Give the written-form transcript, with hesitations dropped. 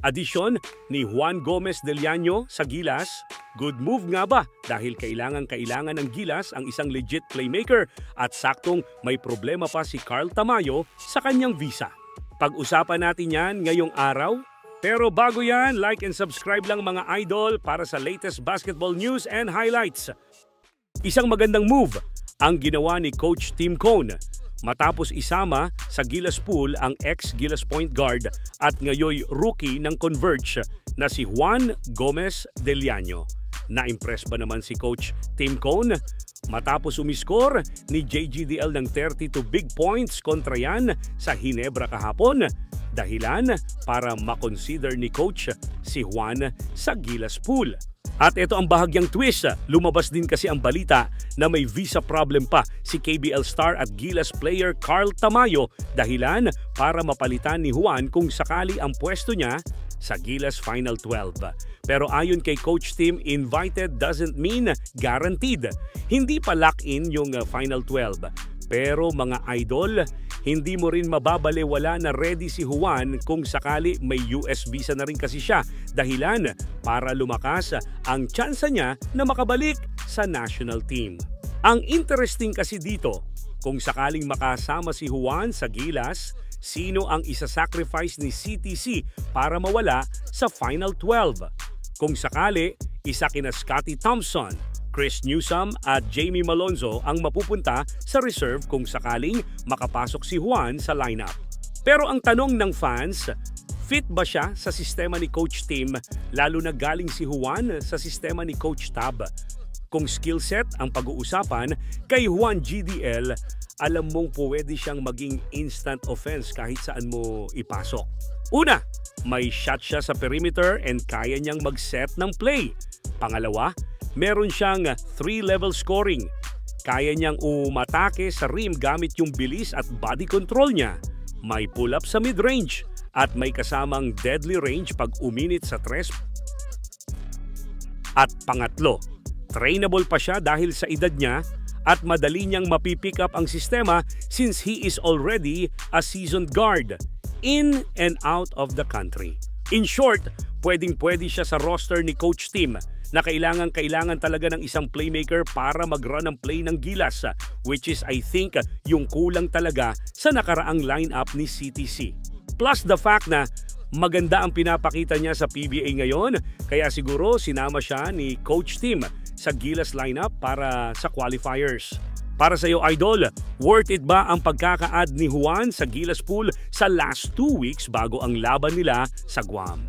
Adisyon ni Juan Gomez del Llano sa Gilas, good move nga ba dahil kailangan ng Gilas ang isang legit playmaker at saktong may problema pa si Carl Tamayo sa kanyang visa. Pag-usapan natin yan ngayong araw. Pero bago yan, like and subscribe lang mga idol para sa latest basketball news and highlights. Isang magandang move ang ginawa ni Coach Tim Cone matapos isama sa Gilas pool ang ex-Gilas point guard at ngayoy rookie ng Converge na si Juan Gomez del Llano. Na-impress ba naman si Coach Tim Cone matapos umiskor ni JGDL ng 32 big points kontra yan sa Ginebra kahapon? Dahilan para makonsider ni Coach si Juan sa Gilas pool. At ito ang bahagyang twist, lumabas din kasi ang balita na may visa problem pa si KBL star at Gilas player Carl Tamayo dahilan para mapalitan ni Juan kung sakali ang pwesto niya sa Gilas Final 12. Pero ayon kay Coach Tim, invited doesn't mean guaranteed. Hindi pa lock-in yung Final 12. Pero mga idol, hindi mo rin mababaliwala na ready si Juan kung sakali may US visa na rin kasi siya dahilan para lumakas ang tsansa niya na makabalik sa national team. Ang interesting kasi dito, kung sakaling makasama si Juan sa Gilas, sino ang isa-sacrifice ni CTC para mawala sa Final 12? Kung sakali, isa kina Scottie Thompson, Chris Newsome at Jamie Malonzo ang mapupunta sa reserve kung sakaling makapasok si Juan sa lineup. Pero ang tanong ng fans, fit ba siya sa sistema ni Coach Tim lalo na galing si Juan sa sistema ni Coach Tab? Kung skill set ang pag-uusapan, kay Juan GDL, alam mong pwede siyang maging instant offense kahit saan mo ipasok. Una, may shot siya sa perimeter and kaya niyang mag-set ng play. Pangalawa, meron siyang 3-level scoring. Kaya niyang umatake sa rim gamit yung bilis at body control niya. May pull-up sa mid-range at may kasamang deadly range pag uminit sa tres. At pangatlo, trainable pa siya dahil sa edad niya at madali niyang mapipick up ang sistema since he is already a seasoned guard in and out of the country. In short, pwedeng-pwede siya sa roster ni Coach Tim na kailangan talaga ng isang playmaker para mag-run ang play ng Gilas, which is I think yung kulang talaga sa nakaraang lineup ni CTC. Plus the fact na maganda ang pinapakita niya sa PBA ngayon, kaya siguro sinama siya ni Coach Tim sa Gilas lineup para sa qualifiers. Para sa iyo, idol, worth it ba ang pagkaka-add ni Juan sa Gilas pool sa last 2 weeks bago ang laban nila sa Guam?